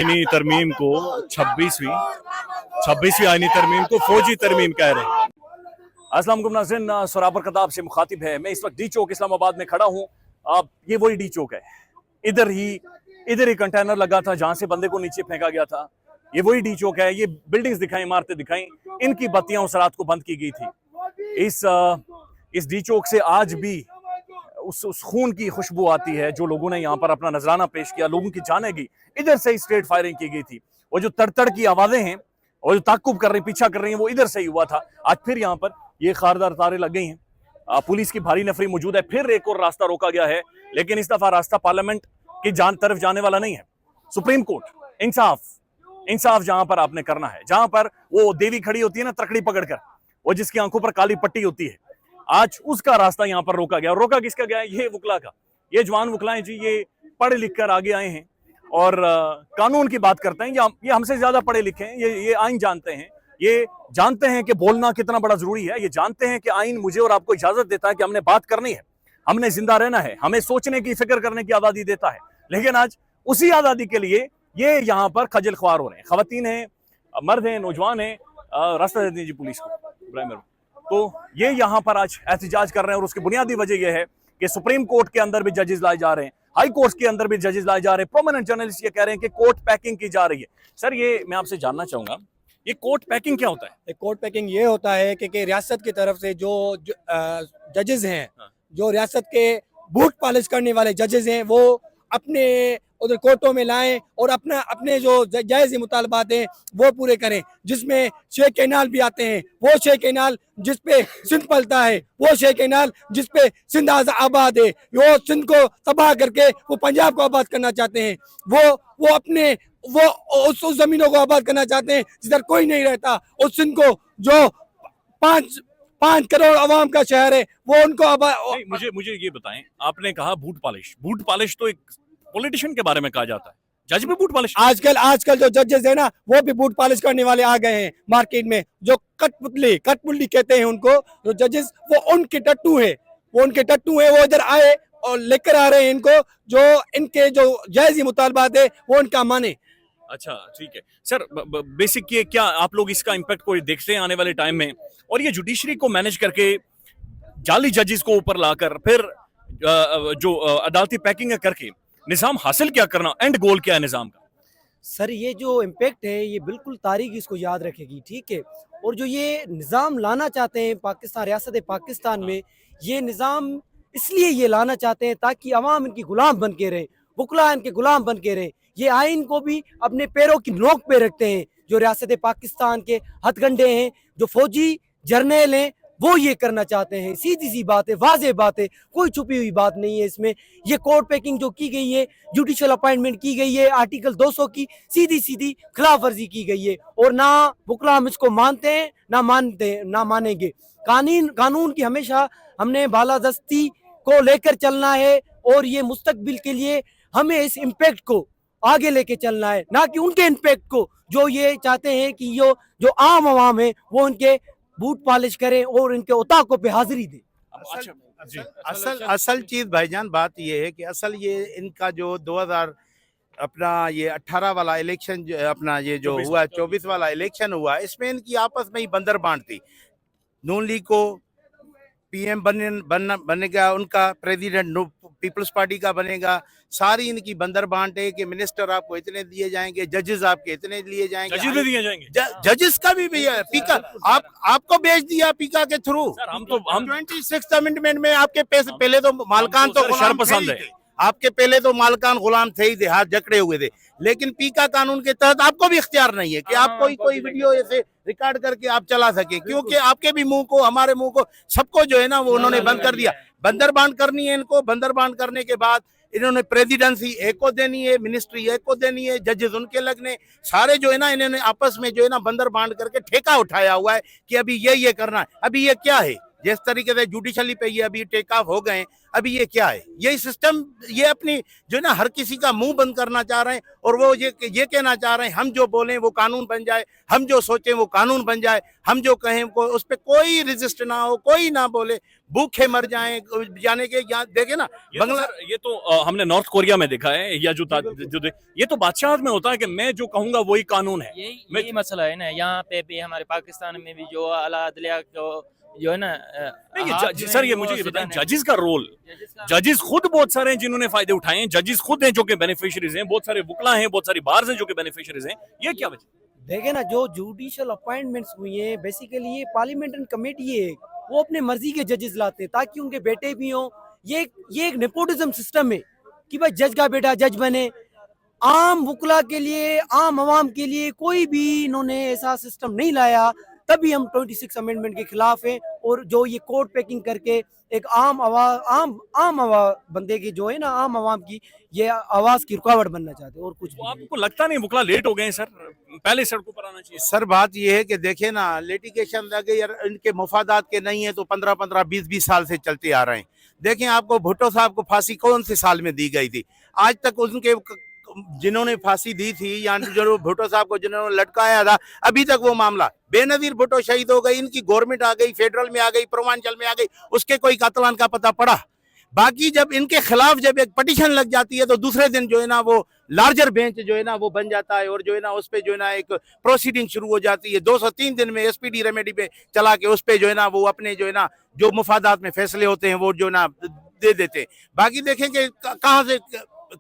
आईनी तरमीम को 26वीं आईनी तरमीम को फौजी तरमीम कह रहे हैं। अस्सलाम वालेकुम नाज़रीन, सराबर खताब से मुखातिब है। मैं इस वक्त डी चौक इस्लामाबाद में खड़ा हूँ। ये वही डी चौक है। इधर ही कंटेनर लगा था जहां से बंदे को नीचे फेंका गया था। ये वही डी चौक है। ये बिल्डिंग्स दिखाई, इमारतें दिखाई, इनकी बत्तियां उस रात को बंद की गई थी। इस डी चौक से आज भी उस खून की खुशबू आती है जो लोगों ने यहाँ पर अपना नजराना पेश किया। लोगों की जाने गई। इधर से ही स्ट्रेट फायरिंग की गई थी। वो जो तड़तड़ की आवाजें हैं और जो ताकुब कर रही, पीछा कर रही हैं, वो इधर से ही हुआ था। आज फिर यहाँ पर ये खारदार तारे लग गई हैं। पुलिस की भारी नफरी मौजूद है। फिर एक और रास्ता रोका गया है, लेकिन इस दफा रास्ता पार्लियामेंट की तरफ जाने वाला नहीं है। सुप्रीम कोर्ट, इंसाफ जहां पर आपने करना है, जहां पर वो देवी खड़ी होती है ना तकड़ी पकड़कर, वो जिसकी आंखों पर काली पट्टी होती है, आज उसका रास्ता यहां पर रोका गया। और रोका किसका गया है? ये वुकला का। ये जवान वुकलाएं जी, ये पढ़े लिख कर आगे आए हैं और कानून की बात करते हैं। ये हमसे ज्यादा पढ़े लिखे हैं। ये आइन जानते हैं। ये जानते हैं कि बोलना कितना बड़ा जरूरी है। ये जानते हैं कि आइन मुझे और आपको इजाजत देता है कि हमने बात करनी है, हमने जिंदा रहना है, हमें सोचने की, फिक्र करने की आजादी देता है। लेकिन आज उसी आजादी के लिए ये यहाँ पर खजल ख्वार हो रहे हैं। खवातीन हैं, मर्द हैं, नौजवान हैं। रास्ता दे दीजिए पुलिस को। तो ये यहाँ पर आज एहतजाज कर रहे हैं और उसकी बुनियादी वजह यह है कि सुप्रीम कोर्ट के अंदर भी जजेस लाए जा रहे हैं, हाई कोर्ट के अंदर भी जजेस लाए जा रहे हैं। प्रोमिनेंट जर्नलिस्ट ये कह रहे हैं कि कोर्ट पैकिंग की जा रही है। सर, ये मैं आपसे जानना चाहूंगा, ये कोर्ट पैकिंग क्या होता है? कोर्ट पैकिंग ये होता है कि रियासत की तरफ से जो जजेस हैं, जो रियासत के बूट पॉलिश करने वाले जजेस हैं, वो अपने उधर कोर्टों में लाएं और अपने जो जायज़ मुतालबात हैं वो पूरे करें। जिसमें शेख कैनाल भी आते हैं, वो शेख कैनाल जिस पे सिंध पलता है, वो शेख कैनाल जिस पे सिंध आबाद है, वो सिंध को तबाह करके वो पंजाब को आबाद करना चाहते हैं। वो अपने उस जमीनों को आबाद करना चाहते हैं जिधर कोई नहीं रहता। उस सिंध को जो 5 करोड़ आवाम का शहर है, वो उनको मुझे ये बताएं, आपने कहा बूट पॉलिश तो एक पॉलिटिशियन के बारे में कहा जाता है, जज भी बूट पॉलिश। आजकल जो जजेस है ना, वो भी बूट पॉलिश करने वाले आ गए हैं मार्केट में। जो कठपुतली कहते हैं उनको, जो जजेस, वो उनके टट्टू है, वो इधर आए और लेकर आ रहे हैं इनको, जो इनके जो जायज़ी मुतालबात है वो उनका माने। अच्छा, ठीक है सर। बेसिक ये क्या आप लोग इसका इम्पैक्ट कोई देखते हैं आने वाले टाइम में? और ये जुडिशरी को मैनेज करके जाली जजेस को ऊपर लाकर फिर जो अदालती पैकिंग करके निजाम हासिल क्या करना, एंड गोल क्या है निजाम का? सर, ये जो इम्पैक्ट है ये बिल्कुल तारीख इसको याद रखेगी, ठीक है। और जो ये निज़ाम लाना चाहते हैं पाकिस्तान, रियासत पाकिस्तान में, ये निज़ाम इसलिए ये लाना चाहते हैं ताकि अवाम इनकी गुलाम बन के रहे, वकला इनके गुलाम बन के रहे। ये आइन को भी अपने पैरों की नोक पे रखते हैं। जो रियासत पाकिस्तान के हथकंडे हैं, जो फौजी जर्नल हैं, वो ये करना चाहते हैं। सीधी सी बात है, वाज़ेह बात है, कोई छुपी हुई बात नहीं है इसमें। ये कोर्ट पैकिंग जो की गई है, जुडिशल अपॉइंटमेंट की गई है, आर्टिकल 200 की सीधी खिलाफ वर्जी की गई है। और ना वकला हम इसको मानते हैं, ना मानेंगे। कानून की हमेशा हमने बालादस्ती को लेकर चलना है और ये मुस्तकबिल के लिए हमें इस इम्पैक्ट को आगे लेके चलना है, ना कि उनके इम्पैक्ट को जो ये चाहते हैं कि जो आम आवाम है वो उनके बूट पॉलिश करें और इनके उताकों पे हाजिरी दे। असल चीज भाईजान, बात ये है कि असल ये इनका जो 2018 वाला इलेक्शन, अपना ये जो हुआ 24 वाला इलेक्शन हुआ, इसमें इनकी आपस में ही बंदर बांट थी। नून लीग को पीएम बनेगा, उनका प्रेसिडेंट पीपल्स पार्टी का बनेगा। सारी इनकी बंदर बांट है कि मिनिस्टर आपको इतने दिए जाएंगे, जजेस आपके इतने दिए जाएंगे, जजेस का भी भैया पीका आपको बेच दिया पीका के थ्रू। हम 26th अमेंडमेंट में आपके पैसे पहले तो मालकान तो पसंद है, आपके पहले तो मालकान गुलाम थे ही थे, हाथ जकड़े हुए थे। लेकिन पीका कानून के तहत आपको भी इख्तियार नहीं है कि आप कोई वीडियो ऐसे रिकॉर्ड करके आप चला सके, क्योंकि आपके भी मुंह को, हमारे मुंह को, सबको जो है ना वो उन्होंने बंद कर दिया। बंदर बांट करनी है इनको। बंदर बांट करने के बाद इन्होंने प्रेसिडेंसी एक को देनी है, मिनिस्ट्री एक को देनी है, जजेस उनके लगने, सारे जो है ना इन्होंने आपस में जो है ना बंदर बांट करके ठेका उठाया हुआ है कि अभी ये करना है। अभी ये क्या है? जिस तरीके से जुडिशली पे ये अभी टेक ऑफ हो गए, अभी ये क्या है, ये सिस्टम ये अपनी जो है ना हर किसी का मुंह बंद करना चाह रहे हैं और वो ये कहना चाह रहे हैं हम जो बोलें वो कानून बन जाए, हम जो सोचें वो कानून बन जाए, हम जो कहें को उस पर कोई रेजिस्ट ना हो, कोई ना बोले, भूखे मर जाएं जाने के। यहाँ देखे ना बंगला, ये तो हमने नॉर्थ कोरिया में देखा है, या ये तो बादशाह में होता है कि मैं जो कहूंगा वही कानून है। यही मसला है ना, यहाँ पे भी हमारे पाकिस्तान में भी जो आला अदलिया को जो है ना सर ये मुझे बताएं, जजेस का रोल, जजेस खुद बहुत सारे हैं जिन्होंने फायदे उठाए हैं, जजेस खुद हैं जो कि बेनिफिशियरीज हैं, बहुत सारे वकला हैं, बहुत सारी बार्स हैं जो कि बेनिफिशियरीज हैं, ये क्या वजह? देखे ना जो जुडिशियल अपॉइंटमेंट्स हुई हैं बेसिकली ये पार्लियामेंट्री कमेटी है, वो अपने मर्जी के जजेस लाते हैं ताकि उनके बेटे भी हों। ये एक नेपोटिज्म सिस्टम है कि भाई जज का बेटा जज बने। आम वकला के लिए, आम आवाम के लिए कोई भी इन्होंने ऐसा सिस्टम नहीं लाया, तभी हम 26 अमेंडमेंट के खिलाफ हैं। और जो ये कोर्ट पैकिंग करके एक आम बंदे की जो है ना आम आवाम की ये आवाज की रुकावट बनना चाहते हैं और कुछ तो आपको लगता नहीं वकला लेट हो गए हैं सर, पहले सड़कों पर आना चाहिए? सर बात ये है कि देखे ना लिटिगेशन लगे यार, इनके मुफादात के नहीं है तो 15-15 20-20 साल से चलते आ रहे हैं। देखें आपको भुट्टो साहब को फांसी कौन से साल में दी गई थी? आज तक उनके जिन्होंने फांसी दी थी या जो भुट्टो साहब को जिन्होंने लटकाया था, अभी तक वो मामला बेनजीर भुट्टो शहीद हो गई, इनकी गवर्नमेंट आ गई, फेडरल में आ गई, पूर्वांचल में आ गई, उसके कोई कातलान का पता पड़ा? बाकी जब इनके खिलाफ जब एक पटिशन लग जाती है तो दूसरे दिन जो है ना वो लार्जर बेंच जो है ना वो बन जाता है और जो है ना उस पे जो है ना एक प्रोसीडिंग शुरू हो जाती है। 203 दिन में एसपीडी रेमेडी पे चला के उस पे जो है ना वो अपने जो है ना जो मुफादात में फैसले होते हैं वो जो है ना दे देते हैं। बाकी देखेंगे कहाँ से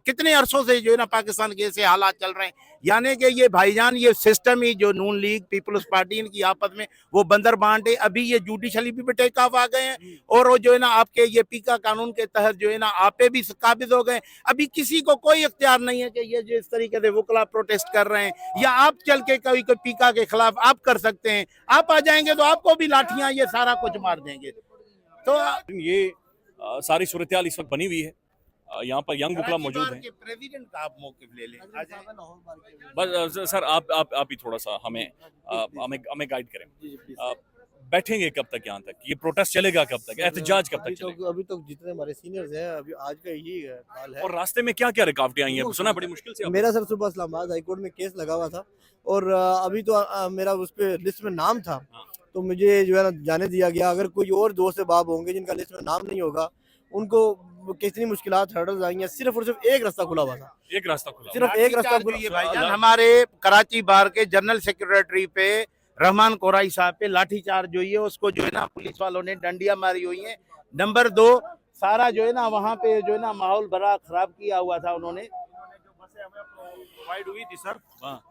कितने अरसों से जो है ना पाकिस्तान के ऐसे हालात चल रहे हैं, यानी कि ये भाईजान ये सिस्टम ही जो नून लीग पीपल्स पार्टी इनकी आपस में वो बंदर बांटे। अभी ये जुडिशली भी टेक ऑफ आ गए हैं और वो जो है ना आपके ये पीका कानून के तहत जो है ना आपे भी काबिज हो गए। अभी किसी को कोई इख्तियार नहीं है कि ये जो इस तरीके से वकला प्रोटेस्ट कर रहे हैं या आप चल के कोई पीका के खिलाफ आप कर सकते हैं। आप आ जाएंगे तो आपको भी लाठियां ये सारा कुछ मार देंगे। तो ये सारी सूरत इस वक्त बनी हुई है, यहाँ पर यंग वकला मौजूद हैं। प्रेसिडेंट का आप मौके ले लें। बस सर आप ही थोड़ा सा हमें गाइड करें। बैठेंगे कब तक यहाँ तक? ये प्रोटेस्ट चलेगा कब तक? एहतजाज कब तक चलेगा? अभी तक जितने हमारे सीनियर्स हैं अभी आज का यही हाल है। और रास्ते में क्या क्या रुकावटें आई हैं? सुना बड़ी मुश्किल से मेरा सर सुबह इस्लामाबाद हाई कोर्ट में केस लगा हुआ था और अभी तो मेरा उस पे लिस्ट में नाम था, तो मुझे जो है ना जाने दिया गया। अगर कोई और दोस्त बाब होंगे जिनका लिस्ट में नाम नहीं होगा, उनको कितनी मुश्किलात हर्डल्स आई हैं। सिर्फ और सिर्फ एक रास्ता खुला हुआ था, एक रास्ता खुला, सिर्फ एक रास्ता खुला। भाईजान हमारे कराची बार के जनरल सेक्रेटरी पे रहमान कोराई साहब पे लाठीचार्ज जो है उसको जो है ना पुलिस वालों ने डंडियां मारी हुई है। नंबर 2 सारा जो है ना वहाँ पे जो है ना माहौल बड़ा खराब किया हुआ था उन्होंने। प्रोवाइड हुई थी सर,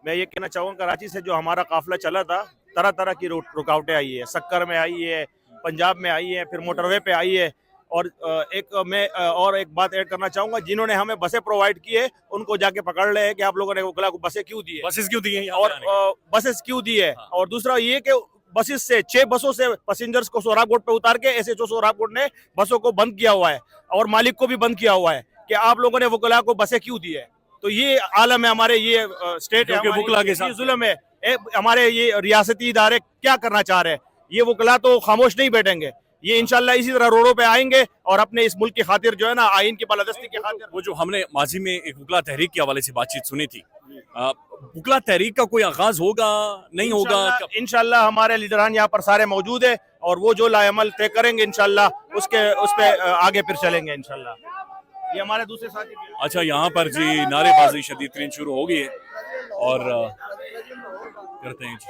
मैं ये कहना चाहूँगा कराची से जो हमारा काफिला चला था तरह तरह की रुकावटें आई है। सक्कर में आई है, पंजाब में आई है, फिर मोटरवे पे आई है। और एक बात ऐड करना चाहूंगा, जिन्होंने हमें बसें प्रोवाइड की है उनको जाके पकड़ ले कि आप लोगों ने वकला को बसें क्यों दी है, बसेस क्यों दी हैं और बसेस क्यों दी है। और दूसरा ये कि बसेस से 6 बसों से पैसेंजर्स को सोहराबकोट पे उतार के एसएचओ सोहराबकोट ने बसों को बंद किया हुआ है और मालिक को भी बंद किया हुआ है कि आप लोगों ने वकला को बसें क्यों दी है। तो ये आलम है हमारे, ये स्टेट है वकला के साथ जुल्म है। हमारे ये रियासती इदारे क्या करना चाह रहे हैं, ये वकला तो खामोश नहीं बैठेंगे। ये इंशाल्लाह इसी तरह रोडों पे आएंगे और अपने इस मुल्क की खातिर जो है ना आइन की बालादस्ती की खातिर। वो जो हमने माजी में एक वकला तहरीक के हवाले से बातचीत सुनी थी, वकला तहरीक का कोई आगाज होगा नहीं होगा? इंशाल्लाह हमारे लीडरान यहाँ पर सारे मौजूद है और वो जो लाएमल तय करेंगे इंशाल्लाह उस पे आगे फिर चलेंगे इंशाल्लाह। ये हमारे दूसरे साथी। अच्छा, यहाँ पर जी नारेबाजी शदीद तरीन शुरू हो गई है और करते हैं जी।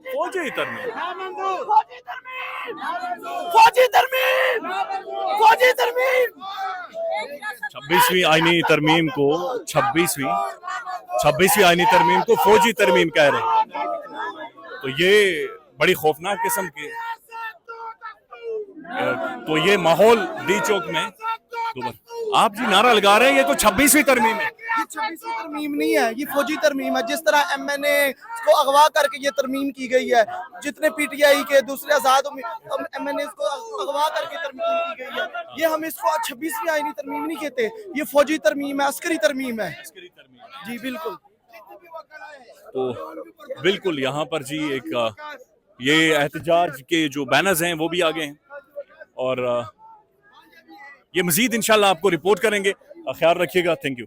फौजी तरमीम, फौजी तरमीम, फौजी तरमीम। 26वीं आईनी तरमीम को 26वीं आईनी तरमीम को फौजी तरमीम कह रहे हैं। तो ये बड़ी खौफनाक किस्म की, तो ये माहौल डी चौक में आप जी नारा लगा रहे हैं, ये तो 26वीं तरमीम है। ये 26वीं तरमीम नहीं है, ये फौजी तरमीम है। जिस तरह एमएनए को अगवा करके ये तरमीम की गई है, जितने पीटीआई के दूसरे आजाद एमएनए को अगवा करके तरमीम की गई है, ये हम इसको 26वीं आईनी तरमीम नहीं कहते, ये फौजी तरमीम है, अस्करी तरमीम है। जी बिल्कुल। तो बिल्कुल यहाँ पर जी एक ये एहतजाज के जो बैनर्स हैं वो भी आ गए हैं और ये मजीद इंशाल्लाह आपको रिपोर्ट करेंगे। ख्याल रखिएगा। Thank you.